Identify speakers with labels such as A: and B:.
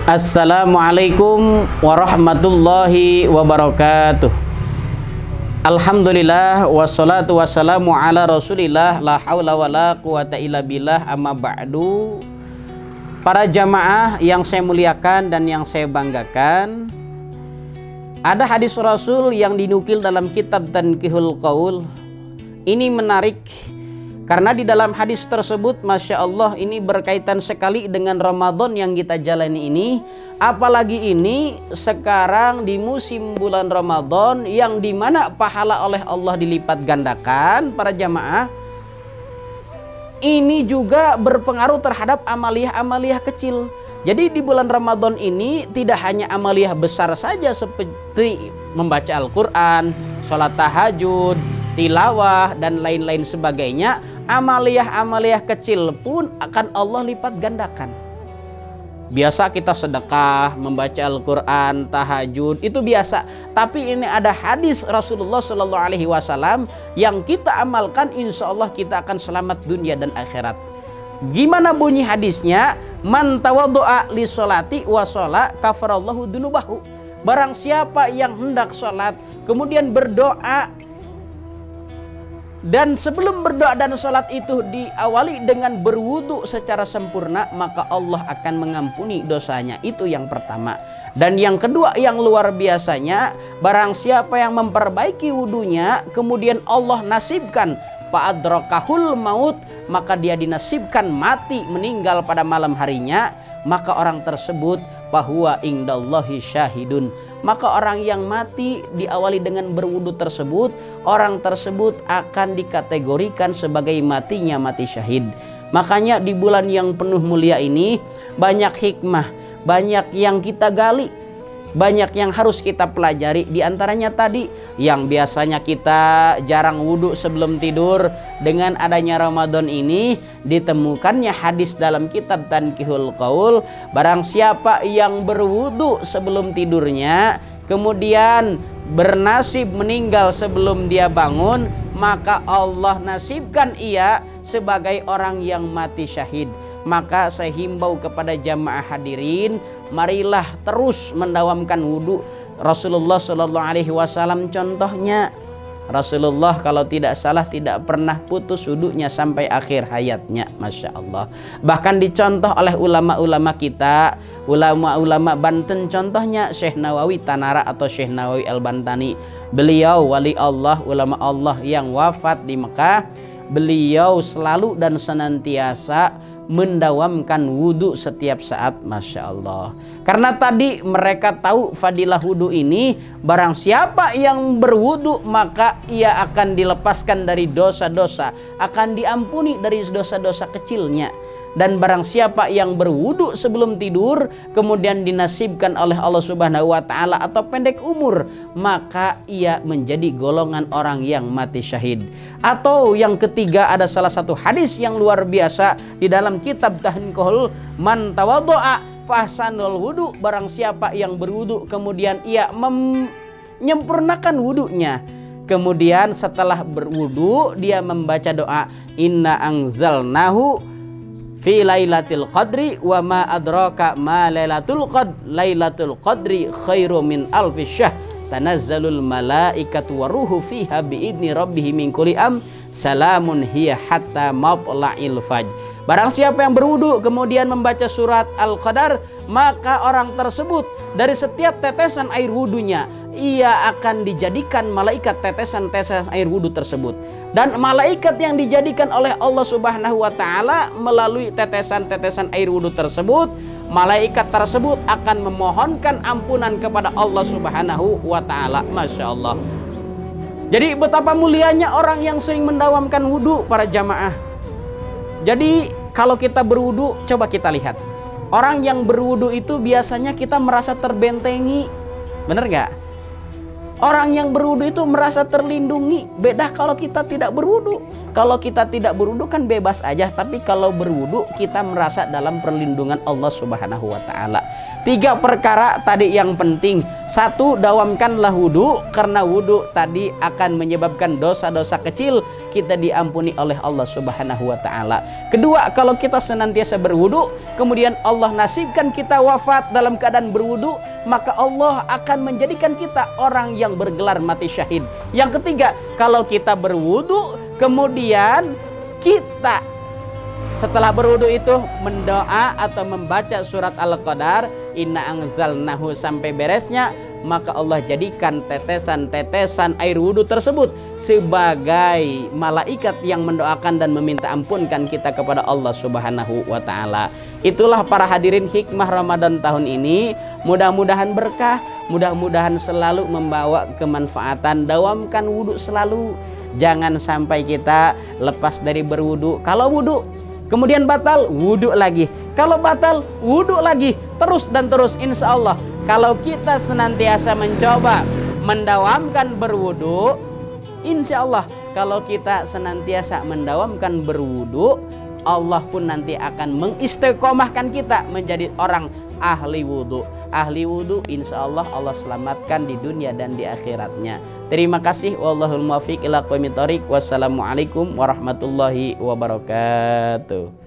A: Assalamualaikum warahmatullahi wabarakatuh. Alhamdulillah wassalatu wassalamu ala rasulillah la haula wala quwata illa billah, amma ba'du. Para jamaah yang saya muliakan dan yang saya banggakan, ada hadis Rasul yang dinukil dalam kitab Tanqihul Qaul. Ini menarik karena di dalam hadis tersebut, Masya Allah, ini berkaitan sekali dengan Ramadan yang kita jalani ini. Apalagi ini sekarang di musim bulan Ramadan yang dimana pahala oleh Allah dilipat gandakan, para jamaah. Ini juga berpengaruh terhadap amaliyah-amaliyah kecil. Jadi di bulan Ramadan ini tidak hanya amaliyah besar saja seperti membaca Al-Quran, sholat tahajud, tilawah, dan lain-lain sebagainya. Amaliyah-amaliyah kecil pun akan Allah lipat gandakan. Biasa kita sedekah, membaca Al-Quran, tahajud, itu biasa. Tapi ini ada hadis Rasulullah SAW yang kita amalkan, insya Allah kita akan selamat dunia dan akhirat. Gimana bunyi hadisnya? Man tawaddu'a li sholati wa sholat kafarallahu dunubahu. Barang siapa yang hendak sholat kemudian berdoa, dan sebelum berdoa dan sholat itu diawali dengan berwudu secara sempurna, maka Allah akan mengampuni dosanya. Itu yang pertama. Dan yang kedua yang luar biasanya, barang siapa yang memperbaiki wudunya kemudian Allah nasibkan fa'adrakahul maut, maka dia dinasibkan mati, meninggal pada malam harinya, maka orang tersebut bahwa indallahi syahidun. Maka orang yang mati diawali dengan berwudu tersebut, orang tersebut akan dikategorikan sebagai matinya mati syahid. Makanya di bulan yang penuh mulia ini banyak hikmah, banyak yang kita gali, banyak yang harus kita pelajari. Di antaranya tadi yang biasanya kita jarang wudhu sebelum tidur, dengan adanya Ramadan ini ditemukannya hadis dalam kitab Tanqihul Qaul. Barang siapa yang berwudhu sebelum tidurnya kemudian bernasib meninggal sebelum dia bangun, maka Allah nasibkan ia sebagai orang yang mati syahid. Maka saya himbau kepada jamaah hadirin, marilah terus mendawamkan wudhu. Rasulullah SAW contohnya, Rasulullah kalau tidak salah tidak pernah putus wudhunya sampai akhir hayatnya, Masya Allah. Bahkan dicontoh oleh ulama-ulama kita, ulama-ulama Banten, contohnya Syekh Nawawi Tanara atau Syekh Nawawi Al-Bantani. Beliau wali Allah, ulama Allah yang wafat di Mekah. Beliau selalu dan senantiasa mendawamkan wudhu setiap saat, Masya Allah. Karena tadi mereka tahu fadilah wudhu ini, barang siapa yang berwudhu maka ia akan dilepaskan dari dosa-dosa, akan diampuni dari dosa-dosa kecilnya. Dan barang siapa yang berwudu sebelum tidur kemudian dinasibkan oleh Allah Subhanahu wa taala atau pendek umur, maka ia menjadi golongan orang yang mati syahid. Atau yang ketiga, ada salah satu hadis yang luar biasa di dalam kitab Tanqihul, man tawaddu'a fahsanul wudu. Barang siapa yang berwudu kemudian ia menyempurnakan wudunya, kemudian setelah berwudu dia membaca doa, inna anzalnahu fi lailatul qadri wa ma adraka ma lailatul qadri khairu min alfi syahr tanazzalul malaikatu waruhu fiha biidni rabbihim min kulli salamun hiya hatta matla'il fajr. Barang siapa yang berwudu kemudian membaca surat Al-Qadar, maka orang tersebut dari setiap tetesan air wudunya ia akan dijadikan malaikat tetesan-tetesan air wudu tersebut. Dan malaikat yang dijadikan oleh Allah Subhanahu wa taala melalui tetesan-tetesan air wudu tersebut, malaikat tersebut akan memohonkan ampunan kepada Allah Subhanahu wa taala. Masya Allah. Jadi betapa mulianya orang yang sering mendawamkan wudu, para jamaah. Jadi kalau kita berwudu, coba kita lihat. Orang yang berwudu itu biasanya kita merasa terbentengi. Bener gak? Orang yang berwudu itu merasa terlindungi. Beda kalau kita tidak berwudu. Kalau kita tidak berwudu kan bebas aja, tapi kalau berwudu kita merasa dalam perlindungan Allah Subhanahu wa taala. 3 perkara tadi yang penting. 1, dawamkanlah wudu, karena wudu tadi akan menyebabkan dosa-dosa kecil kita diampuni oleh Allah Subhanahu wa taala. 2, kalau kita senantiasa berwudu, kemudian Allah nasibkan kita wafat dalam keadaan berwudu, maka Allah akan menjadikan kita orang yang bergelar mati syahid. Yang 3, kalau kita berwudu kemudian kita setelah berwudu itu mendoa atau membaca surat Al-Qadar, inna anzalnahu sampai beresnya, maka Allah jadikan tetesan-tetesan air wudu tersebut sebagai malaikat yang mendoakan dan meminta ampunkan kita kepada Allah Subhanahu wa taala. Itulah para hadirin hikmah Ramadan tahun ini. Mudah-mudahan berkah, mudah-mudahan selalu membawa kemanfaatan. Dawamkan wudu selalu. Jangan sampai kita lepas dari berwudu. Kalau wudu kemudian batal, wudu lagi. Kalau batal, wudu lagi. Terus dan terus, insya Allah. Kalau kita senantiasa mencoba mendawamkan berwudu, insya Allah kalau kita senantiasa mendawamkan berwudu, Allah pun nanti akan mengistiqomahkan kita menjadi orang ahli wudu. Ahli wudu, insya Allah Allah selamatkan di dunia dan di akhiratnya. Terima kasih. Wallahul muwaffiq ila aqwamit thoriq. Wassalamualaikum warahmatullahi wabarakatuh.